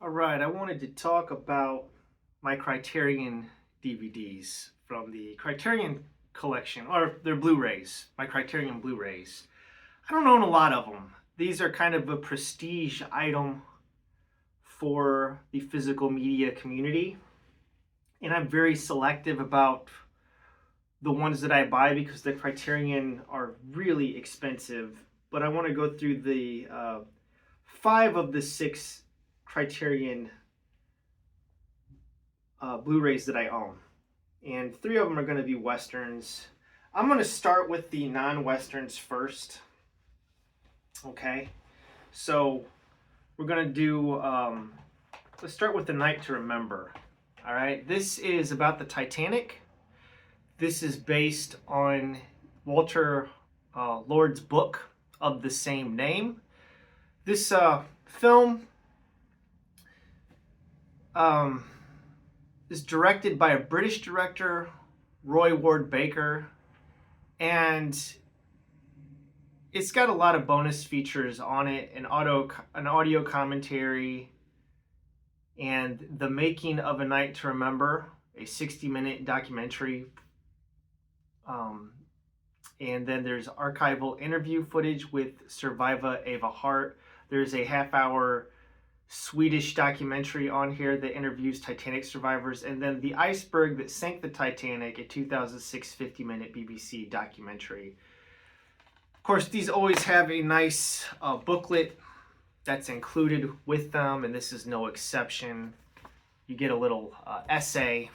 All right, I wanted to talk about my Criterion DVDs from the Criterion collection, or their Blu-rays, my Criterion Blu-rays. I don't own a lot of them. These are kind of a prestige item for the physical media community, and I'm very selective about the ones that I buy because the Criterion are really expensive. But I want to go through the 5 of the 6 Criterion Blu-rays that I own, and 3 of them are going to be Westerns. I'm going to start with the non-Westerns first. Okay, so we're going to do, let's start with The Night to Remember. All right, this is about the Titanic. This is based on Walter Lord's book of the same name. This film is directed by a British director, Roy Ward Baker, and it's got a lot of bonus features on it, an audio commentary, and the making of A Night to Remember, a 60-minute documentary. And then there's archival interview footage with survivor Eva Hart. There's a half-hour Swedish documentary on here that interviews Titanic survivors, and then The Iceberg That Sank the Titanic, a 2006 50-minute BBC documentary. Of course, these always have a nice booklet that's included with them, and this is no exception. You get a little essay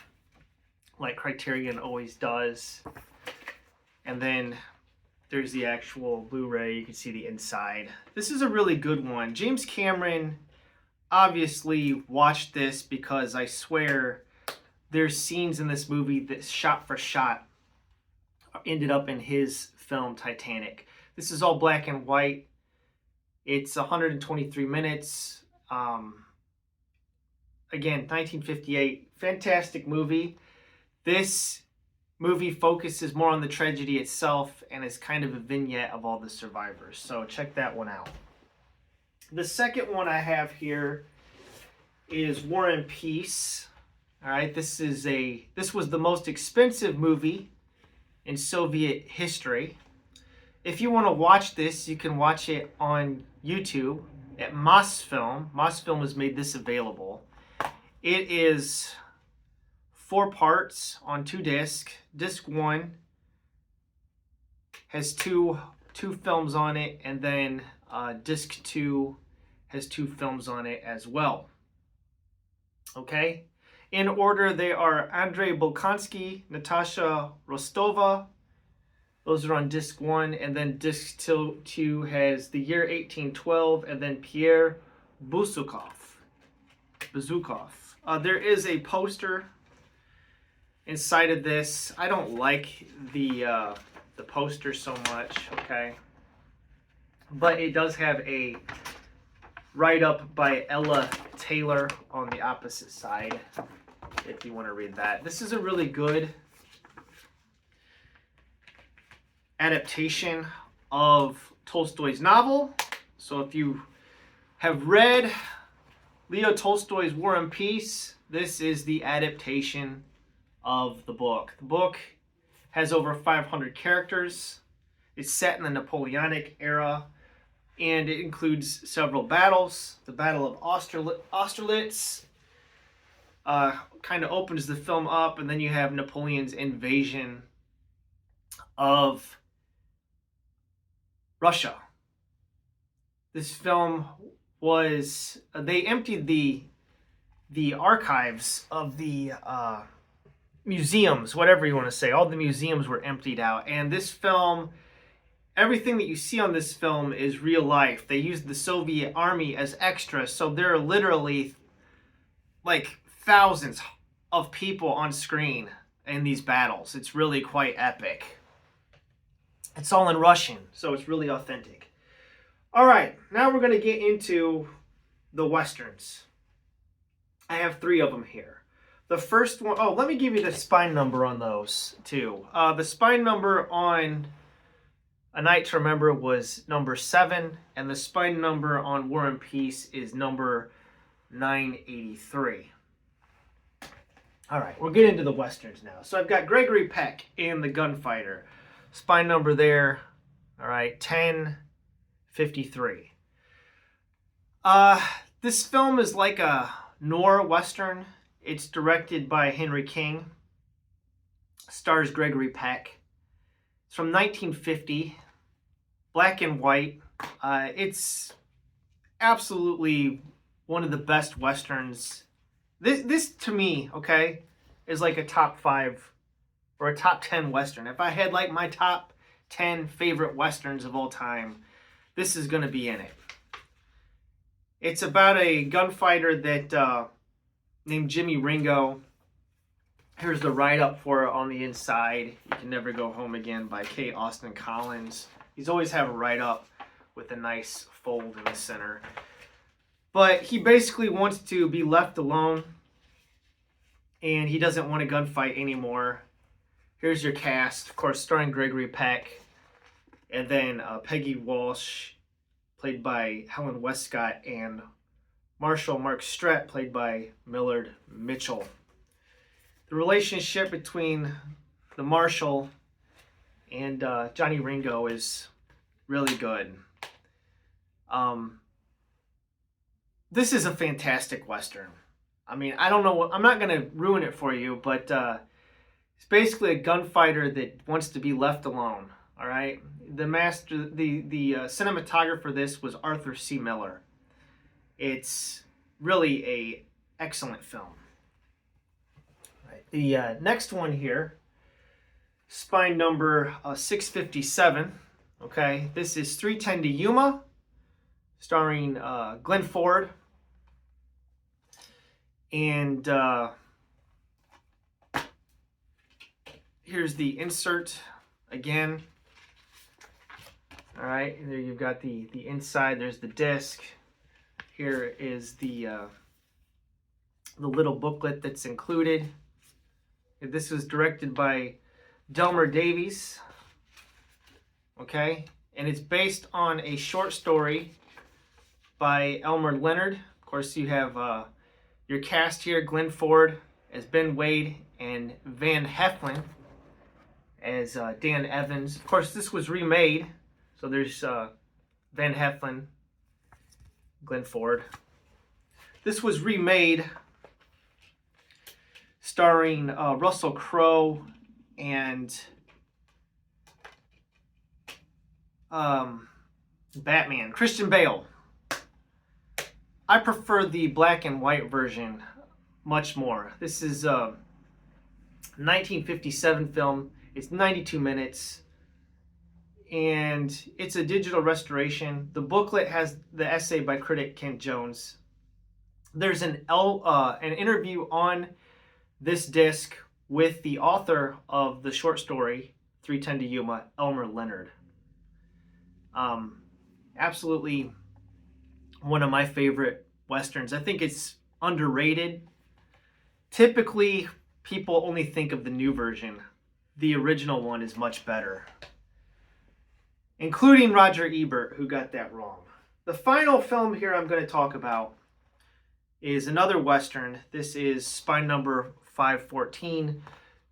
like Criterion always does. And then there's the actual Blu-ray. You can see the inside. This is a really good one. James Cameron obviously watched this because I swear there's scenes in this movie that shot for shot ended up in his film Titanic. This is all black and white. It's 123 minutes. Again, 1958. Fantastic movie. This movie focuses more on the tragedy itself and is kind of a vignette of all the survivors. So check that one out. The second one I have here is War and Peace. All right, this was the most expensive movie in Soviet history. If you want to watch this, you can watch it on YouTube at Mosfilm. Mosfilm has made this available. It is 4 parts on 2 discs. Disc 1 has two films on it, and then disc 2 has 2 films on it as well. Okay, in order they are Andrei Bolkonsky, Natasha Rostova. Those are on disc 1, and then disc 2 has The Year 1812, and then Pierre Bezukov. There is a poster inside of this. I don't like the poster so much, okay? But it does have a write-up by Ella Taylor on the opposite side, if you want to read that. This is a really good adaptation of Tolstoy's novel. So if you have read Leo Tolstoy's War and Peace, this is the adaptation of the book. The book has over 500 characters. It's set in the Napoleonic era, and it includes several battles. The Battle of Austerlitz kind of opens the film up, and then you have Napoleon's invasion of Russia. This film was, they emptied the archives of the museums, whatever you want to say. All the museums were emptied out, and this film, everything that you see on this film is real life. They used the Soviet army as extras, so there are literally like thousands of people on screen in these battles. It's really quite epic. It's all in Russian, so it's really authentic. All right, now we're going to get into the Westerns. I have 3 of them here. The first one, oh, let me give you the spine number on those too. The spine number on A Night to Remember was number 7, and the spine number on War and Peace is number $9.83. All right, we'll get into the Westerns now. So I've got Gregory Peck in The Gunfighter. Spine number there, all right, 1053. This film is like a noir Western. It's directed by Henry King. Stars Gregory Peck. It's from 1950. Black and white. It's absolutely one of the best Westerns. This to me, okay, is like a top 5 or a top 10 Western. If I had like my top 10 favorite Westerns of all time, this is going to be in it. It's about a gunfighter that named Jimmy Ringo. Here's the write-up for it on the inside. You Can Never Go Home Again by K. Austin Collins. He's always have a write-up with a nice fold in the center. But he basically wants to be left alone, and he doesn't want to gunfight anymore. Here's your cast, of course, starring Gregory Peck, and then Peggy Walsh, played by Helen Westcott, and Marshall Mark Strett, played by Millard Mitchell. The relationship between the Marshal and Johnny Ringo is really good. This is a fantastic Western. I mean, I don't know, I'm not going to ruin it for you, but it's basically a gunfighter that wants to be left alone. All right. The cinematographer for this was Arthur C. Miller. It's really a excellent film. All right. The next one here, spine number 657. Okay, this is 3:10 to Yuma, starring Glenn Ford. And here's the insert again. All right, and there you've got the inside. There's the disc. Here is the little booklet that's included. This was directed by Delmer Davies. Okay, and it's based on a short story by Elmer Leonard. Of course, you have your cast here: Glenn Ford as Ben Wade and Van Heflin as Dan Evans. Of course, this was remade. So there's Van Heflin, Glenn Ford. This was remade, starring Russell Crowe and Batman, Christian Bale. I prefer the black and white version much more. This is a 1957 film. It's 92 minutes. And it's a digital restoration. The booklet has the essay by critic Kent Jones. There's an interview on this disc with the author of the short story, 3:10 to Yuma, Elmer Leonard. Absolutely one of my favorite Westerns. I think it's underrated. Typically, people only think of the new version. The original one is much better, including Roger Ebert, who got that wrong. The final film here I'm going to talk about is another Western. This is spine number 514.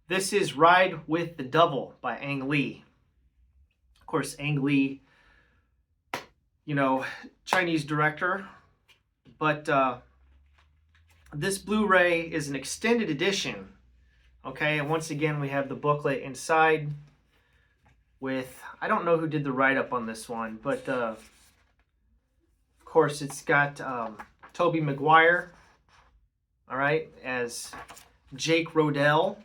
This is Ride with the Devil by Ang Lee. Of course, Ang Lee, Chinese director. But this Blu-ray is an extended edition. Okay, and once again, we have the booklet inside with, I don't know who did the write-up on this one, but of course it's got Tobey Maguire, all right, as Jake Rodell.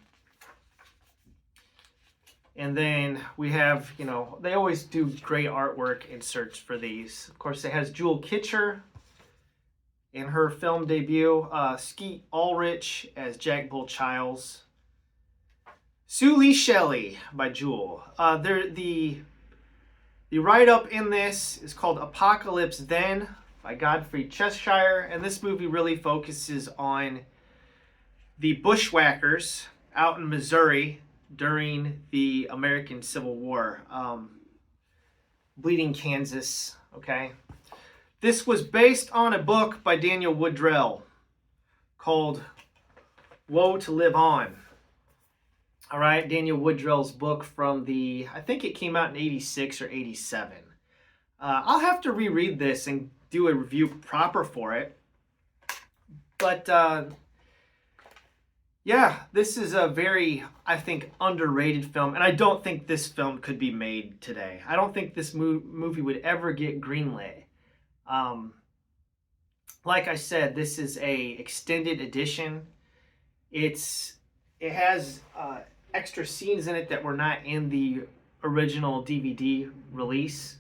And then we have, they always do great artwork inserts for these. Of course, it has Jewel Kitcher in her film debut, Skeet Ulrich as Jack Bull Childs, Sue Lee Shelley by Jewel. The write-up in this is called Apocalypse Then by Godfrey Cheshire, and this movie really focuses on the bushwhackers out in Missouri during the American Civil War. Bleeding Kansas, okay? This was based on a book by Daniel Woodrell called Woe to Live On. All right, Daniel Woodrell's book from I think it came out in 86 or 87. I'll have to reread this and do a review proper for it. But yeah, this is a very, I think, underrated film. And I don't think this film could be made today. I don't think this movie would ever get greenlit. Like I said, this is a extended edition. It has extra scenes in it that were not in the original DVD release.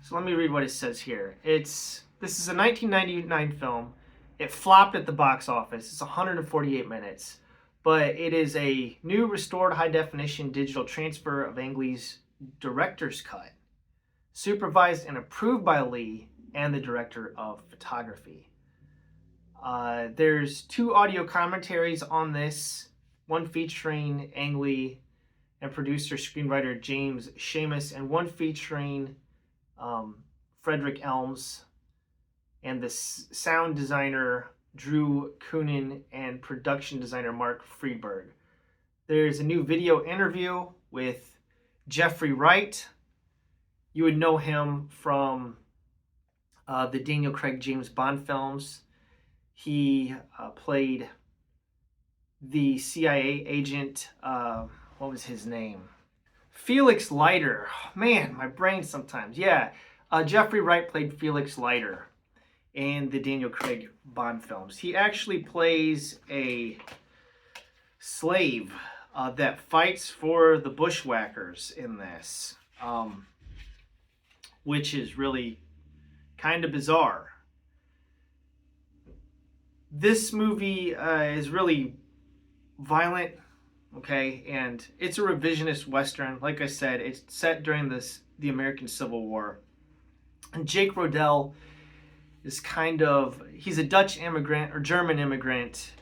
So let me read what it says here. This is a 1999 film. It flopped at the box office. It's 148 minutes. But it is a new restored high-definition digital transfer of Ang Lee's director's cut, supervised and approved by Lee and the director of photography. There's 2 audio commentaries on this, one featuring Ang Lee and producer-screenwriter James Schamus, and one featuring Frederick Elms and the sound designer Drew Coonan and production designer Mark Friedberg. There's a new video interview with Jeffrey Wright. You would know him from the Daniel Craig James Bond films. He played the CIA agent, what was his name? Felix Leiter. Man, my brain sometimes. Yeah, Jeffrey Wright played Felix Leiter in the Daniel Craig Bond films. He actually plays a slave that fights for the bushwhackers in this, which is really kind of bizarre. This movie is really violent, okay, and it's a revisionist Western. Like I said, it's set during the American Civil War. And Jake Rodell is he's a Dutch immigrant or German immigrant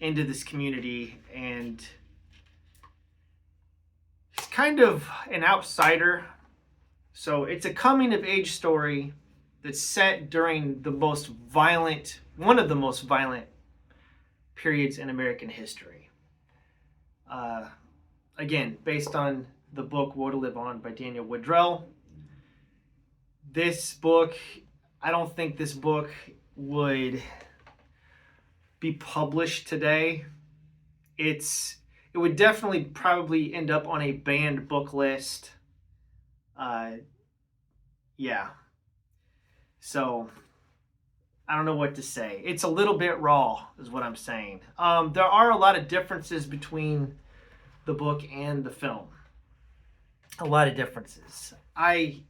into this community, and he's kind of an outsider. So it's a coming of age story that's set during one of the most violent periods in American history. Again, based on the book Woe to Live On by Daniel Woodrell. This book, I don't think this book would be published today. It would definitely probably end up on a banned book list. Yeah. So, I don't know what to say. It's a little bit raw, is what I'm saying. There are a lot of differences between the book and the film. A lot of differences. I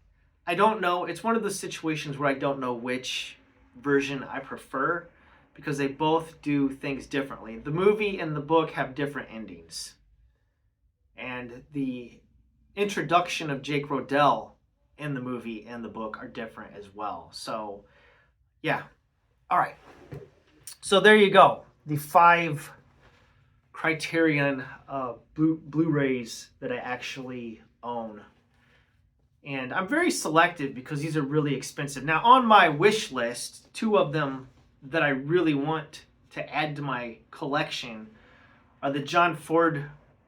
don't know. It's one of those situations where I don't know which version I prefer because they both do things differently. The movie and the book have different endings. And the introduction of Jake Rodell in the movie and the book are different as well. So, yeah. All right. So there you go. The 5 Criterion Blu-rays that I actually own. And I'm very selective because these are really expensive. Now, on my wish list, 2 of them that I really want to add to my collection are the John Ford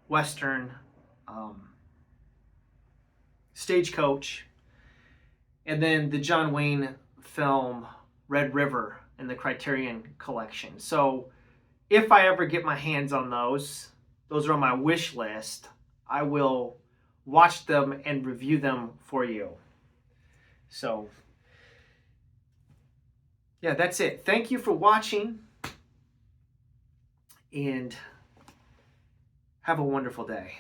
Western Stagecoach, and then the John Wayne film Red River in the Criterion collection. So if I ever get my hands on those are on my wish list, I will watch them and review them for you. So, yeah, that's it. Thank you for watching, and have a wonderful day.